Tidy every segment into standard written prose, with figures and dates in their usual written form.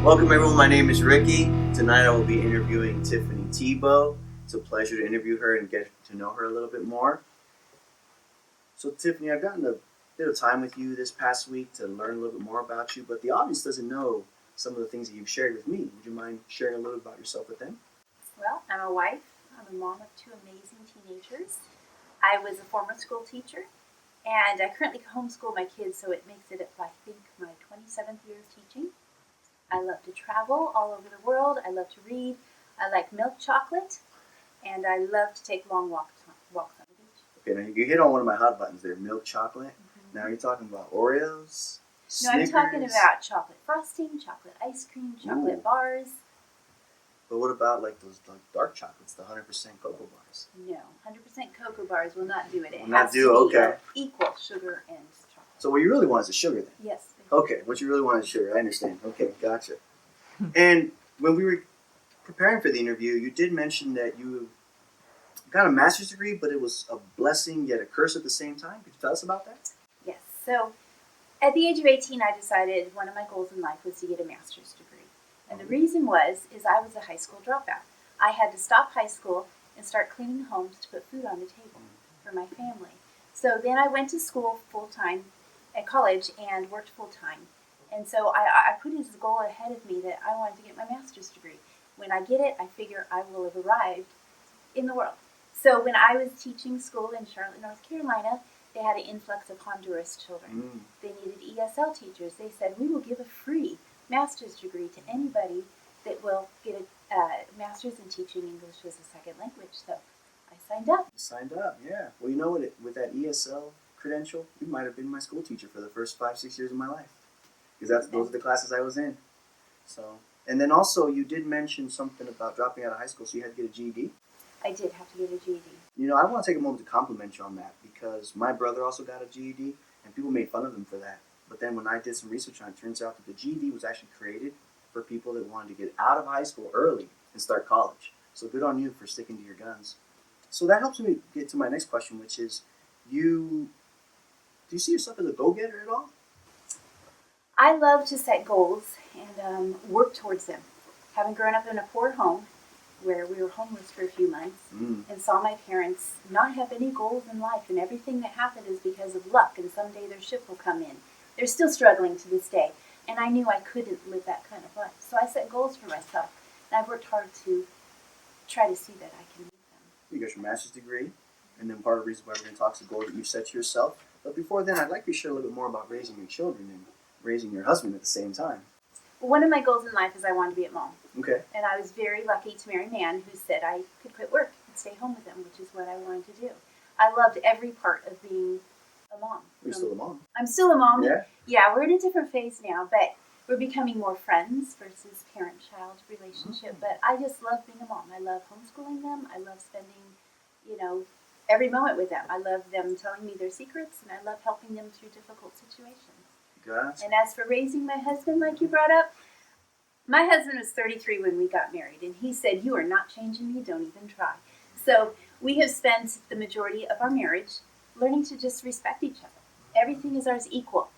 Welcome everyone, my name is Ricky. Tonight I will be interviewing Tiffany Thibault. It's a pleasure to interview her and get to know her a little bit more. So Tiffany, I've gotten a bit of time with you this past week to learn a little bit more about you, but the audience doesn't know some of the things that you've shared with me. Would you mind sharing a little about yourself with them? Well, I'm a wife. I'm a mom of two amazing teenagers. I was a former school teacher, and I currently homeschool my kids, so it makes it, I think, my 27th year of teaching. I love to travel all over the world. I love to read. I like milk chocolate, and I love to take long walks on the beach. Okay, now you hit on one of my hot buttons there, milk chocolate. Mm-hmm. Now you're talking about Oreos, Snickers. No, I'm talking about chocolate frosting, chocolate ice cream, chocolate bars. But what about like those dark chocolates, the 100% cocoa bars? No, 100% cocoa bars will not do it. It will has to be equal sugar and chocolate. So what you really want is the sugar then? Yes. Okay, what you really want is sugar. I understand. Okay, gotcha. And when we were preparing for the interview, you did mention that you got a master's degree, but it was a blessing yet a curse at the same time. Could you tell us about that? Yes. So at the age of 18, I decided one of my goals in life was to get a master's degree. And the reason is I was a high school dropout. I had to stop high school and start cleaning homes to put food on the table for my family. So then I went to school full-time at college and worked full-time. And so I put as a goal ahead of me that I wanted to get my master's degree. When I get it, I figure I will have arrived in the world. So when I was teaching school in Charlotte, North Carolina, they had an influx of Honduras children. They needed ESL teachers. They said, we will give a free master's degree to anybody that will get a master's in teaching English as a second language. So I signed up. You signed up, yeah. Well, you know what? With that ESL credential, you might have been my school teacher for the first 5-6 years of my life, because those are the classes I was in. So, and then also you did mention something about dropping out of high school, so you had to get a GED. I did have to get a GED. You know, I want to take a moment to compliment you on that, because my brother also got a GED, and people made fun of him for that. But then when I did some research on it, it turns out that the GED was actually created for people that wanted to get out of high school early and start college. So good on you for sticking to your guns. So that helps me get to my next question, which is, do you see yourself as a go-getter at all? I love to set goals and work towards them. Having grown up in a poor home where we were homeless for a few months and saw my parents not have any goals in life, and everything that happened is because of luck, and someday their ship will come in. They're still struggling to this day, and I knew I couldn't live that kind of life. So I set goals for myself, and I've worked hard to try to see that I can meet them. You got your master's degree, and then part of the reason why we're going to talk is the goal that you set to yourself. But before then, I'd like you to share a little bit more about raising your children and raising your husband at the same time. Well, one of my goals in life is I wanted to be a mom. Okay. And I was very lucky to marry a man who said I could quit work and stay home with him, which is what I wanted to do. I loved every part of being a mom. You're still a mom. I'm still a mom. Yeah? Yeah, we're in a different phase now, but we're becoming more friends versus parent-child relationship. But I just love being a mom. I love homeschooling them. I love spending, every moment with them. I love them telling me their secrets, and I love helping them through difficult situations. Gotcha. And as for raising my husband, like you brought up, my husband was 33 when we got married, and he said, you are not changing me, don't even try. So we have spent the majority of our marriage learning to just respect each other. Everything is ours equal.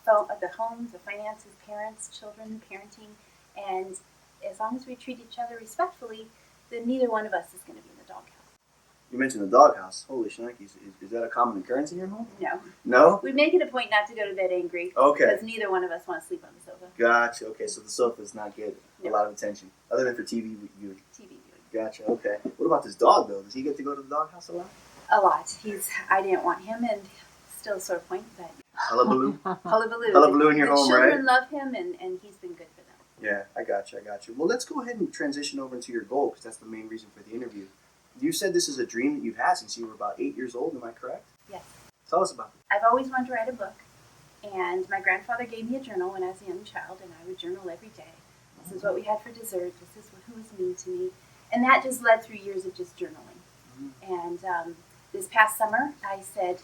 The home, the finances, parents, children, parenting, and as long as we treat each other respectfully, then neither one of us is going to be in the doghouse. You mentioned the doghouse. Holy shnikes. Is that a common occurrence in your home? No. No? We make it a point not to go to bed angry. Okay. Because neither one of us want to sleep on the sofa. Gotcha. Okay, so the sofa is not getting a lot of attention. Other than for TV viewing. TV viewing. Gotcha. Okay. What about this dog, though? Does he get to go to the doghouse a lot? A lot. I didn't want him, and still a sore point, but... Hullabaloo? Hullabaloo. Hullabaloo in your home, right? The children love him, and he's been good for them. Yeah, I got you. Well, let's go ahead and transition over into your goal, because that's the main reason for the interview. You said this is a dream that you've had since you were about 8 years old, am I correct? Yes. Tell us about it. I've always wanted to write a book, and my grandfather gave me a journal when I was a young child, and I would journal every day. This is what we had for dessert. This is who was mean to me. And that just led through years of just journaling. And this past summer, I said,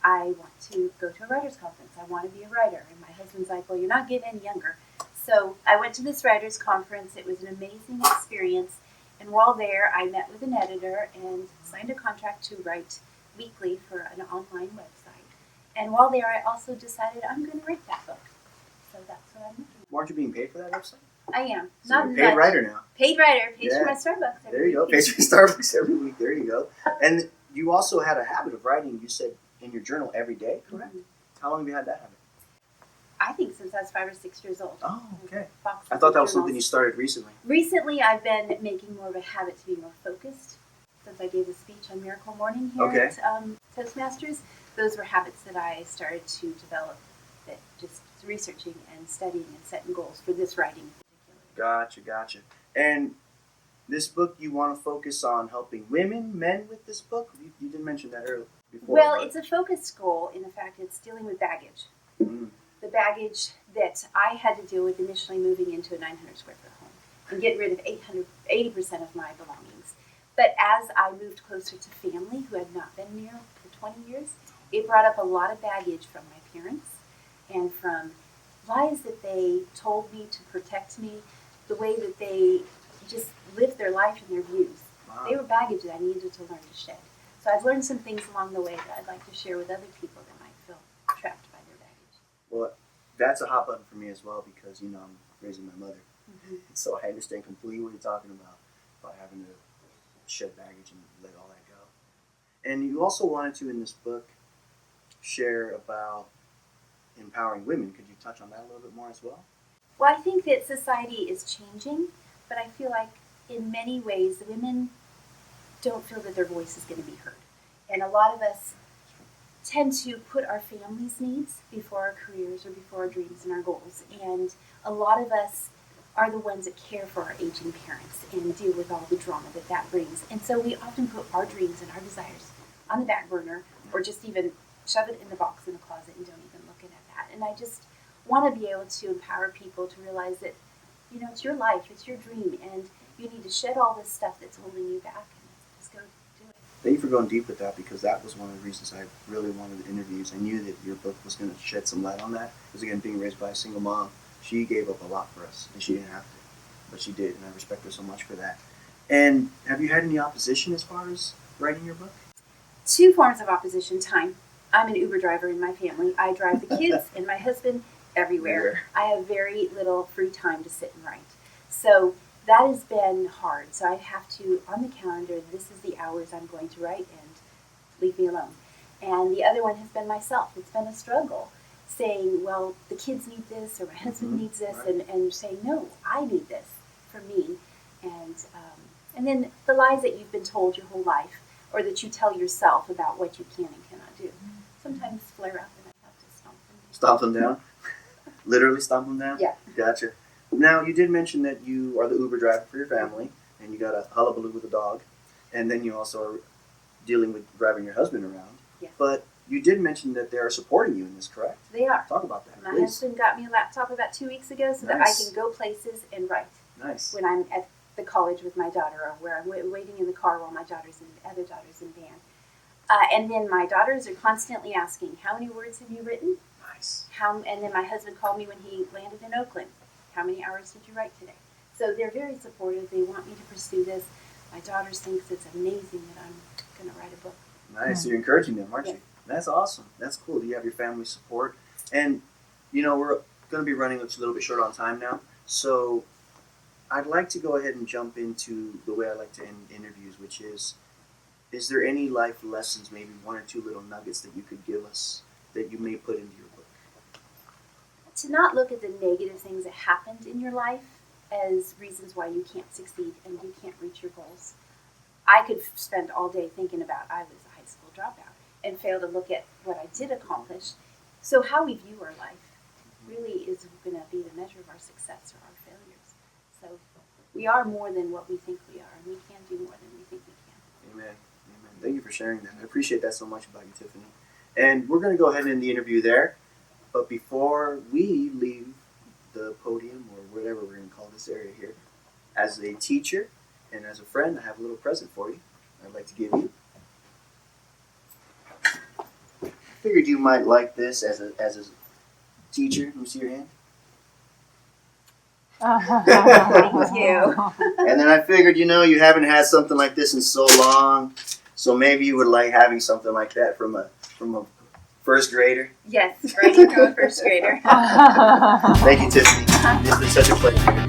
I want to go to a writer's conference. I want to be a writer. And my husband's like, well, you're not getting any younger. So I went to this writer's conference. It was an amazing experience. And while there, I met with an editor and signed a contract to write weekly for an online website. And while there, I also decided I'm going to write that book. So that's what I'm looking for. Weren't you being paid for that website? I am. So Not you're a paid much. writer now. Paid writer. Pays Yeah. for my Starbucks. Every There you go. week. Pays for Starbucks every week. There you go. And you also had a habit of writing, you said, in your journal every day, correct? Mhm. How long have you had that habit? I think since I was 5 or 6 years old. Oh, okay. Boxes I thought that of was something you journals. started recently. Recently, I've been making more of a habit to be more focused. Since I gave a speech on Miracle Morning here Okay. at Toastmasters, those were habits that I started to develop. That just researching and studying and setting goals for this writing in particular. Gotcha. And this book, you want to focus on helping women, men with this book? You didn't mention that earlier before. Well, but- it's a focused goal. In fact, it's dealing with baggage. Mm. The baggage that I had to deal with initially moving into a 900 square foot home and get rid of 80% of my belongings. But as I moved closer to family who had not been near for 20 years, it brought up a lot of baggage from my parents and from lies that they told me to protect me, the way that they just lived their life and their views. Wow. They were baggage that I needed to learn to shed. So I've learned some things along the way that I'd like to share with other people that might feel trapped by their baggage. Well, that's a hot button for me as well because, I'm raising my mother. Mm-hmm. So I understand completely what you're talking about having to shed baggage and let all that go. And you also wanted to, in this book, share about empowering women. Could you touch on that a little bit more as well? Well, I think that society is changing, but I feel like in many ways women don't feel that their voice is going to be heard. And a lot of us tend to put our family's needs before our careers or before our dreams and our goals. And a lot of us are the ones that care for our aging parents and deal with all the drama that that brings. And so we often put our dreams and our desires on the back burner or just even shove it in the box in the closet and don't even look at that. And I just want to be able to empower people to realize that, it's your life, it's your dream, and you need to shed all this stuff that's holding you back and just go do it. Thank you for going deep with that because that was one of the reasons I really wanted the interviews. I knew that your book was going to shed some light on that. Because again, being raised by a single mom, she gave up a lot for us, and she didn't have to, but she did, and I respect her so much for that. And have you had any opposition as far as writing your book? 2 forms of opposition. Time. I'm an Uber driver in my family. I drive the kids and my husband everywhere. I have very little free time to sit and write. So that has been hard. So I have to, on the calendar, this is the hours I'm going to write and leave me alone. And the other one has been myself. It's been a struggle saying, well, the kids need this or my husband needs this, right. and saying, no, I need this for me. And then the lies that you've been told your whole life or that you tell yourself about what you can and cannot do sometimes flare up and I have to stomp them down. Stomp them down? Literally stomp them down? Yeah. Gotcha. Now, you did mention that you are the Uber driver for your family, and you got a hullabaloo with a dog, and then you also are dealing with driving your husband around. Yes. But you did mention that they are supporting you in this, correct? They are. Talk about that, My please. husband got me a laptop about 2 weeks ago so that I Nice. can go places and write Nice. when I'm at the college with my daughter or where I'm waiting in the car while my other daughter's in band. And then my daughters are constantly asking, how many words have you written? Nice. And then my husband called me when he landed in Oakland. How many hours did you write today? So they're very supportive. They want me to pursue this. My daughter thinks it's amazing that I'm going to write a book. Nice. So you're encouraging them, aren't Yes. you? That's awesome. That's cool. You have your family support. And, we're going to be running a little bit short on time now. So I'd like to go ahead and jump into the way I like to end interviews, which is there any life lessons, maybe 1 or 2 little nuggets that you could give us that you may put into your book? To not look at the negative things that happened in your life as reasons why you can't succeed and you can't reach your goals. I could spend all day thinking about I was a high school dropout and fail to look at what I did accomplish. So how we view our life really is going to be the measure of our success or our failures. So we are more than what we think we are, and we can do more than we think we can. Amen. Thank you for sharing that. I appreciate that so much about you, Tiffany. And we're going to go ahead and end the interview there. But before we leave the podium, or whatever we're going to call this area here, as a teacher and as a friend, I have a little present for you I'd like to give you. I figured you might like this as a teacher. Let me see your hand. Thank you. And then I figured, you haven't had something like this in so long, so maybe you would like having something like that from a first grader. Yes, writing from a first grader. Thank you, Tiffany. It's been such a pleasure.